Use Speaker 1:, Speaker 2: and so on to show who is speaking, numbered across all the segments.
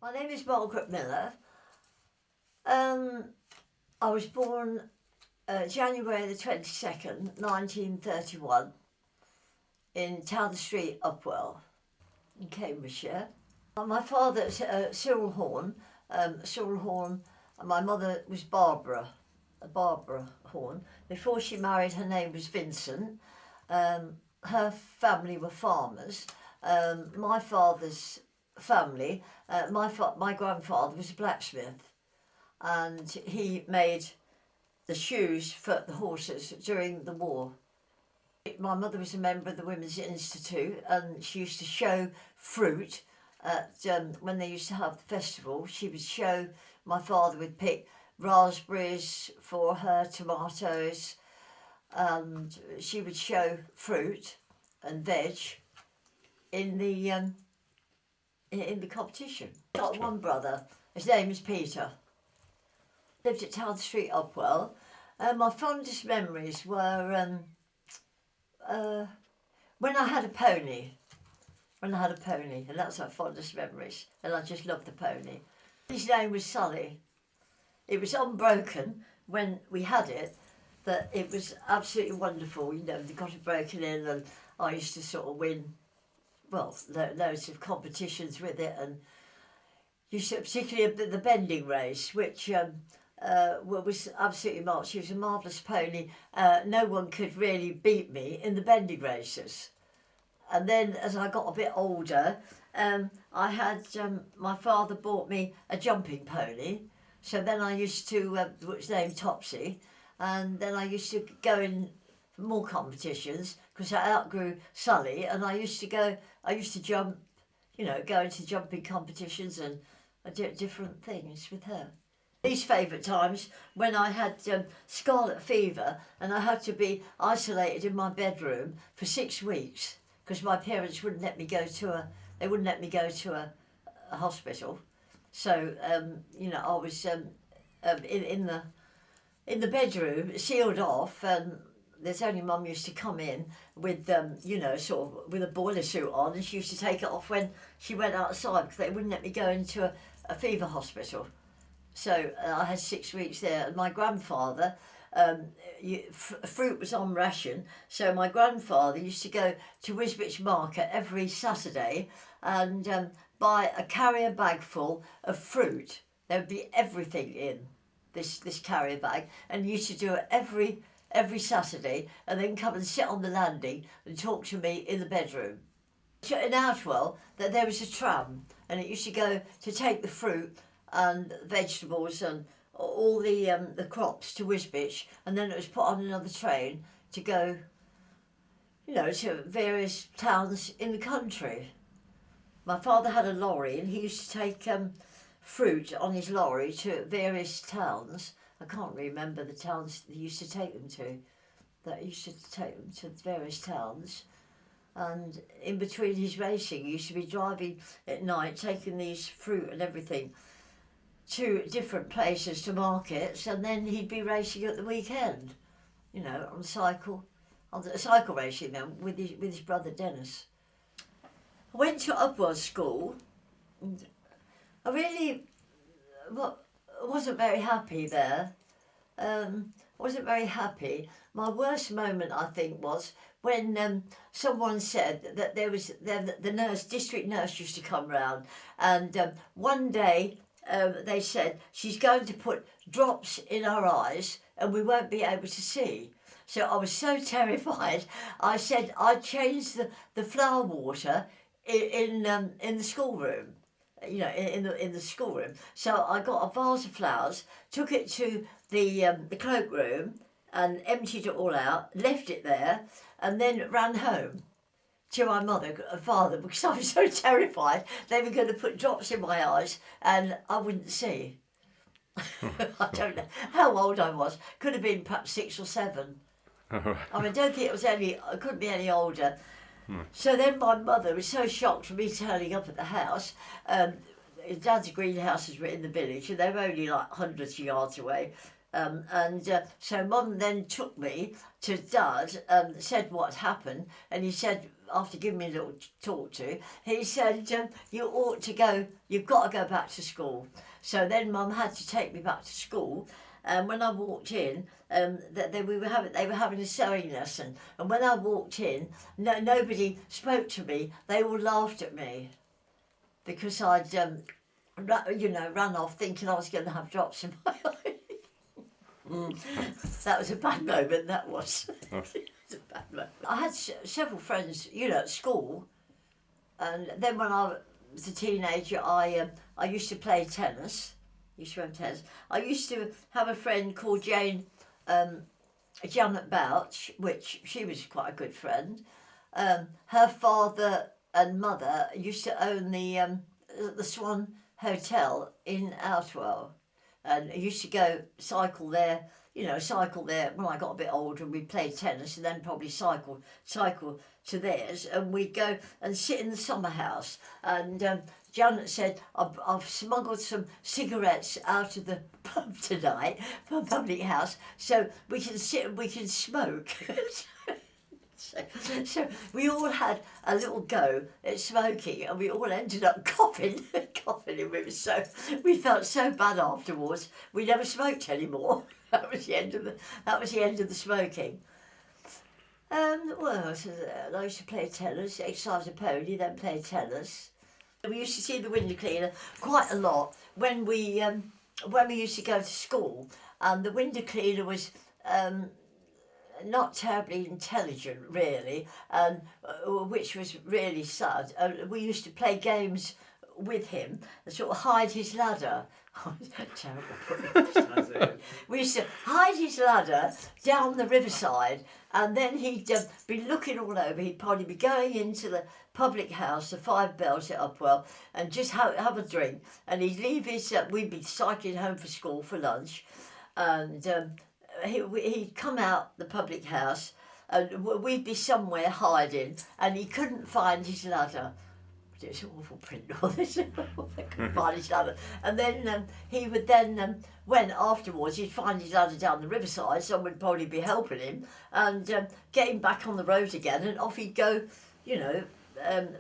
Speaker 1: My name is Margaret Miller. I was born January the 22nd, 1931 in Town Street, Upwell, in Cambridgeshire. My father's Cyril Horn, and my mother was Barbara Horn. Before she married, her name was Vincent. Her family were farmers. My father's family, my grandfather was a blacksmith, and he made the shoes for the horses during the war. My mother was a member of the Women's Institute, and she used to show fruit at, when they used to have the festival. She would show, my father would pick raspberries for her, tomatoes, and she would show fruit and veg in the competition. Got one brother, his name is Peter. Lived at Town Street, Upwell. My fondest memories were when I had a pony. And that's my fondest memories. And I just loved the pony. His name was Sully. It was unbroken when we had it, but it was absolutely wonderful. You know, they got it broken in, and I used to sort of win, well, loads of competitions with it, and used to, particularly the bending race, which was absolutely marked. She was a marvellous pony. No one could really beat me in the bending races. And then as I got a bit older, I had, my father bought me a jumping pony. So then I used to, which was named Topsy, and then I used to go in more competitions because I outgrew Sully, and I used to jump, you know, go into jumping competitions and different things with her. Least favourite times when I had scarlet fever and I had to be isolated in my bedroom for 6 weeks because my parents wouldn't let me go to a hospital. So you know, I was in the bedroom, sealed off, and there's only Mum used to come in with you know, sort of with a boiler suit on, and she used to take it off when she went outside because they wouldn't let me go into a fever hospital. So I had 6 weeks there, and my grandfather, fruit was on ration, so my grandfather used to go to Wisbech Market every Saturday and buy a carrier bag full of fruit. There would be everything in this carrier bag, and he used to do it every Saturday, and then come and sit on the landing and talk to me in the bedroom. In Outwell, that there was a tram, and it used to go to take the fruit and vegetables and all the crops to Wisbech, and then it was put on another train to go, you know, to various towns in the country. My father had a lorry, and he used to take fruit on his lorry to various towns. I can't remember the towns that he used to take them to. That he used to take them to various towns. And in between his racing, he used to be driving at night, taking these fruit and everything to different places, to markets, and then he'd be racing at the weekend, you know, on cycle racing then with his brother Dennis. I went to Upwell School, and I really wasn't very happy there. Wasn't very happy. My worst moment, I think, was when someone said that there was the district nurse used to come round, and one day they said she's going to put drops in our eyes and we won't be able to see. So I was so terrified. I said I'd change the flower water in the schoolroom, you know, in the schoolroom. So I got a vase of flowers, took it to the cloakroom and emptied it all out, left it there, and then ran home to my mother and father because I was so terrified they were going to put drops in my eyes and I wouldn't see. I don't know how old I was. Could have been perhaps 6 or 7. I mean, I don't think I couldn't be any older. So then my mother was so shocked for me turning up at the house. Dad's greenhouses were in the village and they were only like hundreds of yards away. So Mum then took me to Dad and said what had happened, and he said after giving me a little talk to, he said, you ought to go, you've got to go back to school. So then Mum had to take me back to school. And when I walked in, they were having a sewing lesson. And when I walked in, nobody spoke to me. They all laughed at me because I'd, run off thinking I was going to have drops in my eye. That was a bad moment, that was. It was a bad moment. I had several friends, at school. And then when I was a teenager, I used to play tennis. I used to have a friend called Janet Bouch, which she was quite a good friend. Her father and mother used to own the Swan Hotel in Outwell, and I used to go cycle there when I got a bit older, and we'd play tennis and then probably cycle to theirs, and we'd go and sit in the summer house. And Janet said, I've smuggled some cigarettes out of the pub tonight, from a public house, so we can sit and we can smoke. So we all had a little go at smoking, and we all ended up coughing. And we felt so bad afterwards. We never smoked anymore. That was the end of the smoking. I used to play tennis, exercise a pony, then play tennis. We used to see the window cleaner quite a lot when we used to go to school, and the window cleaner was not terribly intelligent, really, which was really sad. We used to play games with him and sort of hide his ladder. Terrible. We used to hide his ladder down the riverside, and then he'd be looking all over. He'd probably be going into the public house, the Five Bells at Upwell, and just have a drink. And he'd leave his. We'd be cycling home for school for lunch, and he'd come out the public house, and we'd be somewhere hiding, and he couldn't find his ladder. It's an awful print, all this. I couldn't find his ladder. And then he would then, when afterwards, he'd find his ladder down the riverside, someone would probably be helping him, and get him back on the road again, and off he'd go,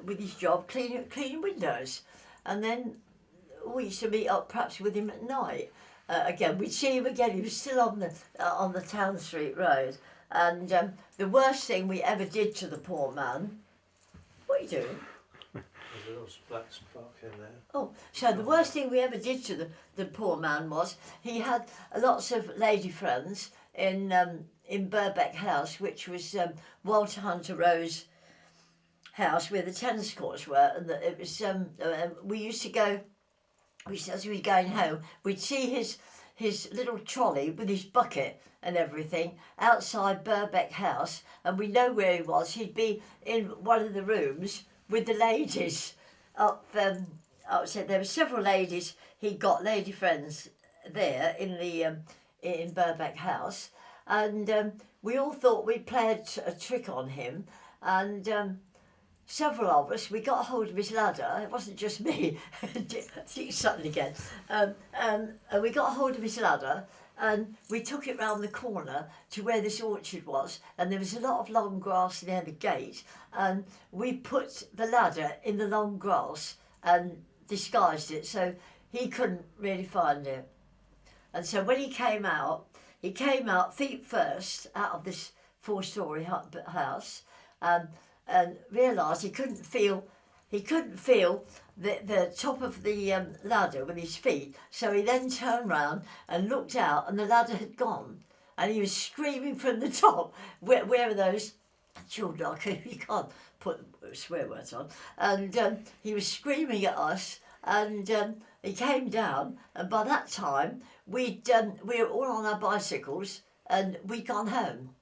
Speaker 1: with his job, cleaning windows. And then we used to meet up perhaps with him at night. Again, we'd see him again. He was still on the Town Street Road. And the worst thing we ever did to the poor man... What are you doing?
Speaker 2: There's a little black spark in there.
Speaker 1: Oh, so the worst thing we ever did to the poor man was he had lots of lady friends in Birkbeck House, which was Walter Hunter Rowe's house where the tennis courts were, and it was we used to go. As we were going home, we'd see his little trolley with his bucket and everything outside Birkbeck House, and we know where he was. He'd be in one of the rooms with the ladies upstairs. There were several ladies. He got lady friends there in Birkbeck House, and we all thought we'd play a trick on him, and several of us, we got hold of his ladder. It wasn't just me. Suddenly again. And we got hold of his ladder, and we took it round the corner to where this orchard was, and there was a lot of long grass near the gate, and we put the ladder in the long grass and disguised it so he couldn't really find it. And so when he came out feet first out of this 4-storey house, and realised he couldn't feel the top of the ladder with his feet. So he then turned round and looked out, and the ladder had gone, and he was screaming from the top. Where are those children? You can't put swear words on. And he was screaming at us, and he came down, and by that time we were all on our bicycles, and we'd gone home.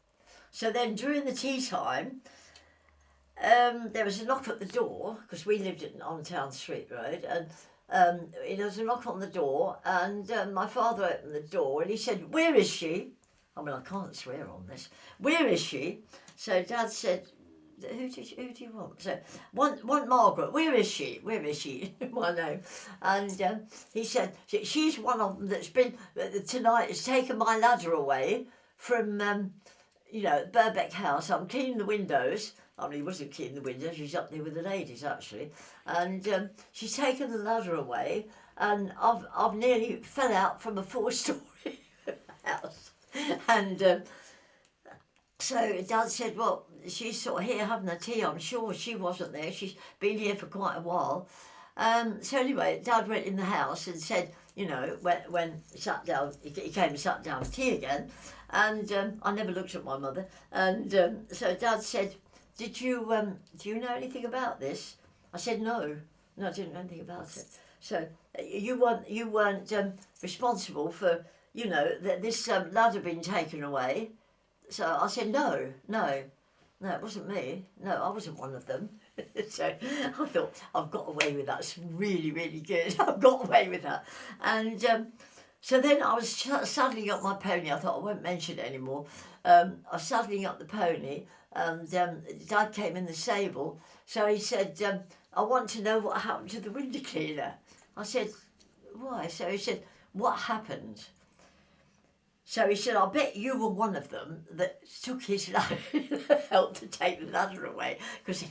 Speaker 1: So then during the tea time, there was a knock at the door, because we lived on Town Street Road, and there was a knock on the door, and my father opened the door, and he said, "Where is she?" I mean, I can't swear on this. "Where is she?" So Dad said, who do you want? So, want Margaret. Where is she? Where is she? My name. And he said, she's one of them that's been, tonight has taken my ladder away from, Birkbeck House. I'm cleaning the windows, I mean, he wasn't cleaning the windows, she was up there with the ladies actually. And she's taken the ladder away, and I've nearly fell out from a 4-storey house. And so Dad said, well, she's sort of here having a tea. I'm sure she wasn't there. She's been here for quite a while. So anyway, Dad went in the house and said, you know, when he sat down, he came and sat down with tea again. And I never looked at my mother. And so Dad said, do you know anything about this? I said, no, I didn't know anything about it. So you weren't responsible for, you know, this ladder being taken away. So I said, no, it wasn't me. No, I wasn't one of them. So I thought, I've got away with that. It's really, really good. I've got away with that. And so then I was saddling up my pony. I thought I won't mention it anymore. I was saddling up the pony, and Dad came in the stable. So he said, I want to know what happened to the window cleaner. I said, why? So he said, what happened? So he said, I bet you were one of them that took his ladder, helped to take the ladder away, because he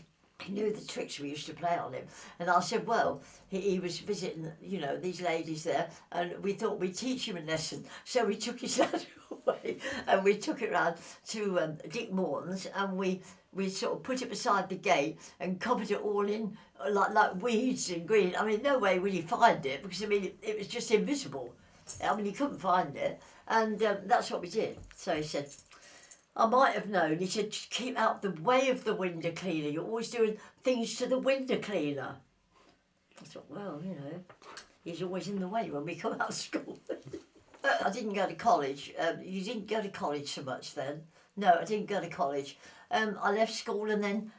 Speaker 1: knew the tricks we used to play on him. And I said, well, he was visiting, you know, these ladies there, and we thought we'd teach him a lesson. So we took his ladder away, and we took it round to Dick Morton's, and we sort of put it beside the gate and covered it all in like weeds and green. I mean, no way would he find it, because, I mean, it was just invisible. I mean, he couldn't find it. And that's what we did. So he said, I might have known. He said, just keep out the way of the window cleaner. You're always doing things to the window cleaner. I thought, well, you know, he's always in the way when we come out of school. I didn't go to college. You didn't go to college so much then. No, I didn't go to college. I left school and then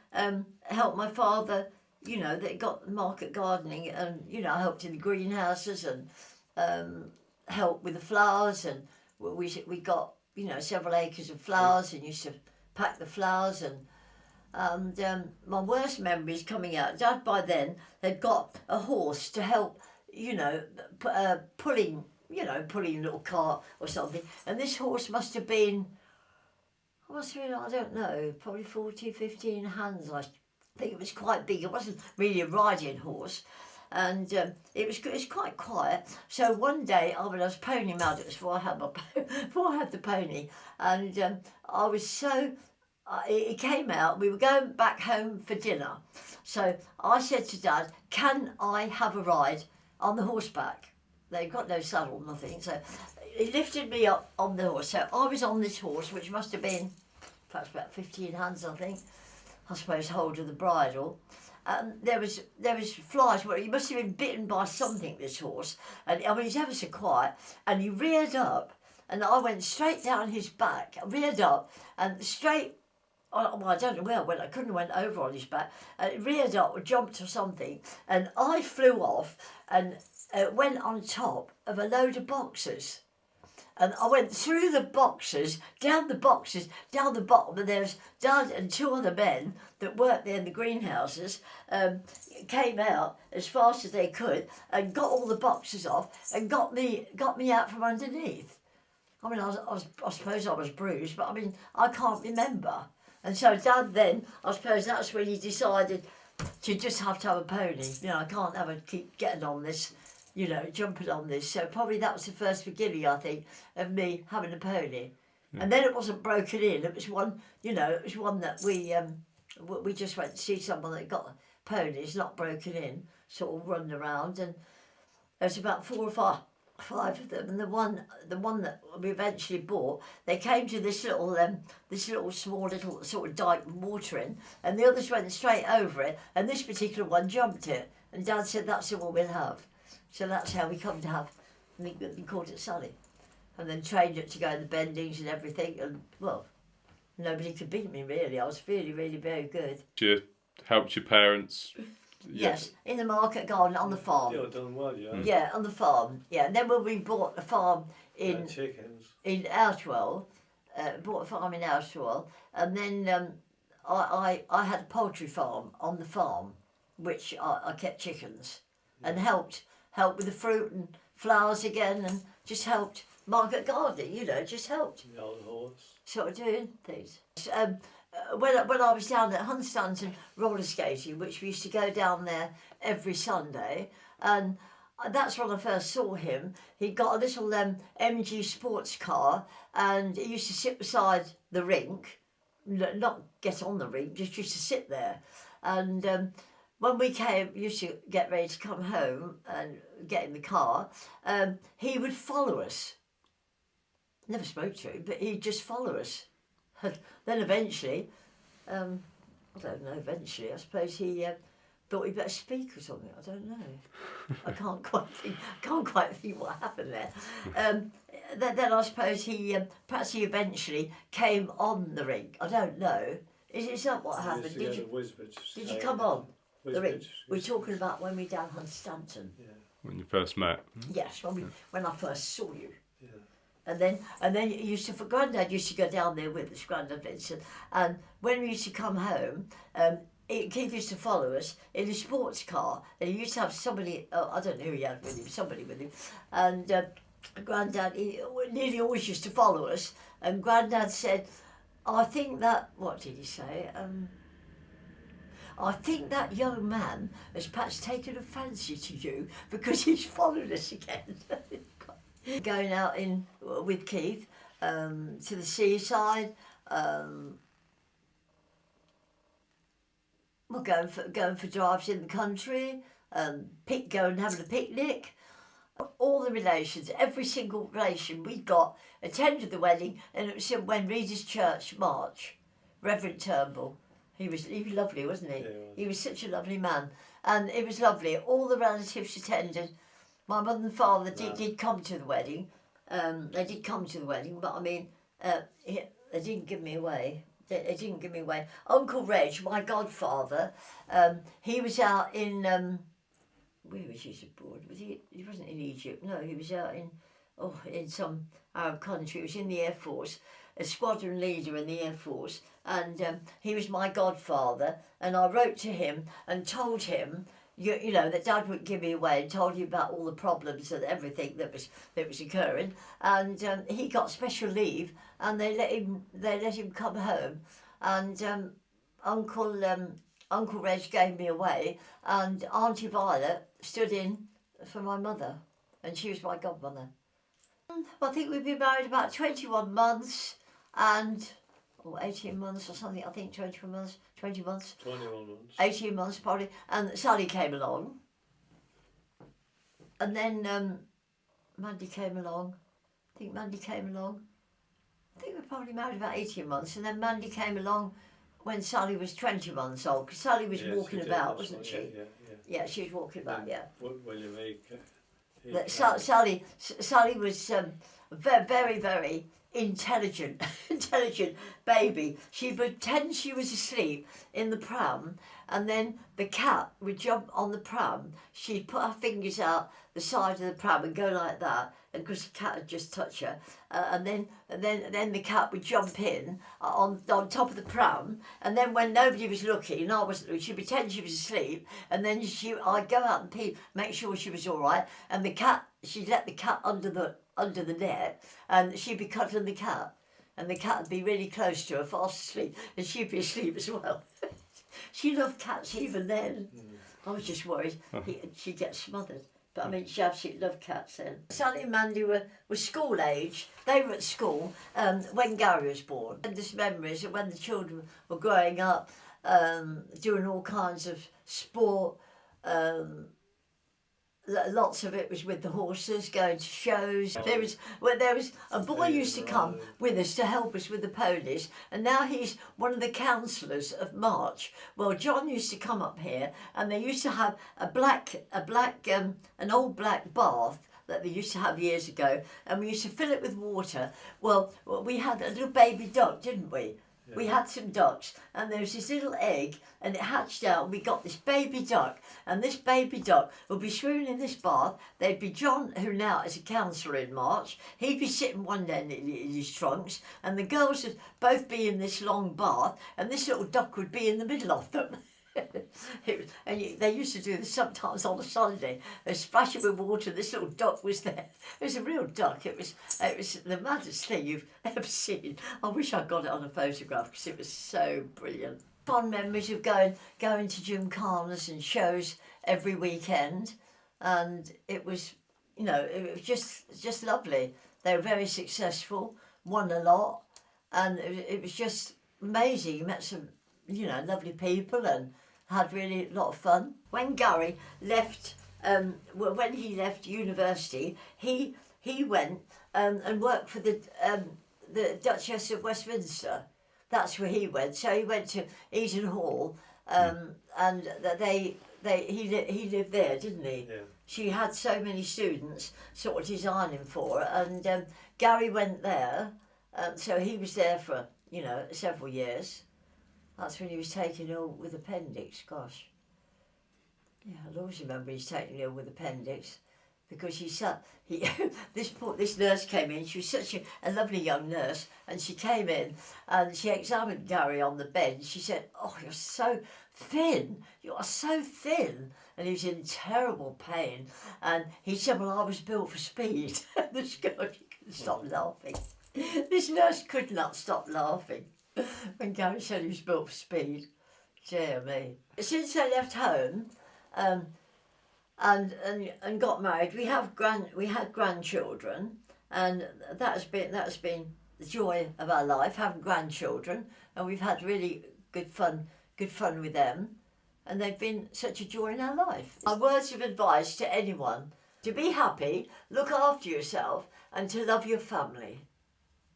Speaker 1: helped my father, you know, that got market gardening, and, you know, I helped in the greenhouses and helped with the flowers, and we got, you know, several acres of flowers and used to pack the flowers. And my worst memory is coming out. Dad by then had got a horse to help, you know, pulling a little cart or something. And this horse must have been, I don't know, probably 14, 15 hands. I think it was quite big. It wasn't really a riding horse. And it was quite quiet. So one day, I was pony mad before I had the pony, and I was so. It came out. We were going back home for dinner, so I said to Dad, "Can I have a ride on the horseback?" They've got no saddle, nothing. So he lifted me up on the horse. So I was on this horse, which must have been perhaps about 15 hands, I think. I suppose hold of the bridle. There was flies. Well, he must have been bitten by something, this horse. And I mean, he's ever so quiet. And he reared up, and I went straight down his back. I reared up and straight. Well, I don't know where I went. I couldn't have went over on his back. And it reared up or jumped or something, and I flew off and went on top of a load of boxes. And I went through the boxes, down the bottom, and there's Dad and two other men that worked there in the greenhouses, came out as fast as they could and got all the boxes off and got me out from underneath. I mean, I suppose I was bruised, but I mean, I can't remember. And so Dad then, I suppose that's when he decided to just have to have a pony. You know, I can't keep getting on this, you know, jumping on this. So probably that was the first beginning, I think, of me having a pony. Yeah. And then it wasn't broken in. It was one, you know, that we just went to see someone that got ponies, not broken in, sort of running around. And there's about 4 or 5 of them. And the one that we eventually bought, they came to this little small little sort of dike with water in, and the others went straight over it, and this particular one jumped it. And Dad said, that's the one we'll have. So that's how we come to have, we called it Sally. And then trained it to go in the bendings and everything. And, well, nobody could beat me, really. I was really, really very good.
Speaker 3: You helped your parents?
Speaker 1: Yes, in the market garden, on the farm.
Speaker 2: You've done well, yeah.
Speaker 1: Yeah, on the farm. Yeah, and then when we bought the farm in Outwell, and then I had a poultry farm on the farm, which I kept chickens, and helped with the fruit and flowers again, and just helped market gardening, you know, just helped.
Speaker 2: The old horse.
Speaker 1: Sort of doing things. when I was down at Hunstanton roller skating, which we used to go down there every Sunday, and that's when I first saw him. He got a little MG sports car, and he used to sit beside the rink, not get on the rink, just used to sit there. And when we used to get ready to come home and get in the car, he would follow us. Never spoke to him, but he'd just follow us. Then eventually, I don't know, I suppose he thought he'd better speak or something. I don't know. I can't quite think what happened there. Then I suppose perhaps he eventually came on the rink. I don't know. Is that what happened? Did you come on the rink? We're talking about when we down Hunstanton.
Speaker 2: Yeah.
Speaker 3: When you first met.
Speaker 1: Yes, when I first saw you.
Speaker 2: Yeah.
Speaker 1: And then Grandad used to go down there with us, Grandad Vincent. And when we used to come home, Keith used to follow us in his sports car. And he used to have somebody, I don't know who he had with him, somebody with him. And Grandad, he nearly always used to follow us. And Grandad said, I think that, what did he say? I think that young man has perhaps taken a fancy to you because he's followed us again. Going out with Keith to the seaside. We're going for drives in the country. Going having a picnic. All the relations, every single relation we got attended the wedding, and it was when Reader's Church March. Reverend Turnbull, he was lovely, wasn't he?
Speaker 2: Yeah,
Speaker 1: he was such a lovely man, and it was lovely. All the relatives attended. My mother and father did come to the wedding. They did come to the wedding, but I mean, they didn't give me away. They didn't give me away. Uncle Reg, my godfather, he was out in, where was he abroad? He wasn't in Egypt. No, he was out in some Arab country. He was in the Air Force, a squadron leader in the Air Force, and he was my godfather. And I wrote to him and told him, you know, that Dad wouldn't give me away, and told him about all the problems and everything that was occurring. And he got special leave, and they let him come home. And Uncle Reg gave me away, and Auntie Violet stood in for my mother, and she was my godmother. I think we've been married about 21 months, or 18 months or something. I think 21 months.
Speaker 2: 21 months.
Speaker 1: 18 months probably. And Sally came along. And then Mandy came along. I think Mandy came along. I think we were probably married about 18 months. And then Mandy came along when Sally was 20 months old. Because Sally was walking about, wasn't she? Yeah, she was walking about, yeah.
Speaker 2: William
Speaker 1: Sally was very, very, very intelligent baby. She would pretend she was asleep in the pram, and then the cat would jump on the pram. She'd put her fingers out the side of the pram and go like that, and because the cat had just touched her, and then the cat would jump in on top of the pram, and then when nobody was looking, and I wasn't looking, she'd pretend she was asleep, and then I'd go out and pee, make sure she was all right, and she'd let the cat under the net, and she'd be cuddling the cat, and the cat would be really close to her, fast asleep, and she'd be asleep as well. She loved cats even then. I was just worried she'd get smothered. But I mean, she absolutely loved cats then. Sally and Mandy were school age. They were at school when Gary was born. And there's memories of when the children were growing up, doing all kinds of sport. Lots of it was with the horses, going to shows. There was a boy used to come with us to help us with the ponies, and now he's one of the counsellors of March. Well, John used to come up here, and they used to have an old black bath that they used to have years ago, and we used to fill it with water. Well, we had a little baby duck, didn't we? Yeah. We had some ducks, and there was this little egg, and it hatched out, and we got this baby duck, and this baby duck would be swimming in this bath. There'd be John, who now is a counsellor in March. He'd be sitting one end in his trunks, and the girls would both be in this long bath, and this little duck would be in the middle of them. They used to do this sometimes on a Sunday. They splash it with water. This little duck was there. It was a real duck. It was the maddest thing you've ever seen. I wish I'd got it on a photograph because it was so brilliant. Fond memories of going to gymkhanas and shows every weekend, and it was, it was just lovely. They were very successful, won a lot, and it was just amazing. You met some, lovely people and had really a lot of fun. When Gary left, when he left university, he went and worked for the Duchess of Westminster. That's where he went. So he went to Eden Hall, and he lived there, didn't he?
Speaker 2: Yeah.
Speaker 1: She had so many students sort of designing for her, and Gary went there, so he was there for several years. That's when he was taken ill with appendix. Gosh, yeah, I'll always remember he's taken ill with appendix, because this nurse came in. She was such a lovely young nurse, and she came in and she examined Gary on the bed. She said, "Oh, you're so thin. You are so thin." And he was in terrible pain. And he said, "Well, I was built for speed." This girl, she couldn't stop laughing. This nurse could not stop laughing when Gary said he was built for speed. Dear me. Since they left home, and got married, we had grandchildren, and that's been the joy of our life, having grandchildren, and we've had really good fun with them, and they've been such a joy in our life. My words of advice to anyone: to be happy, look after yourself, and to love your family.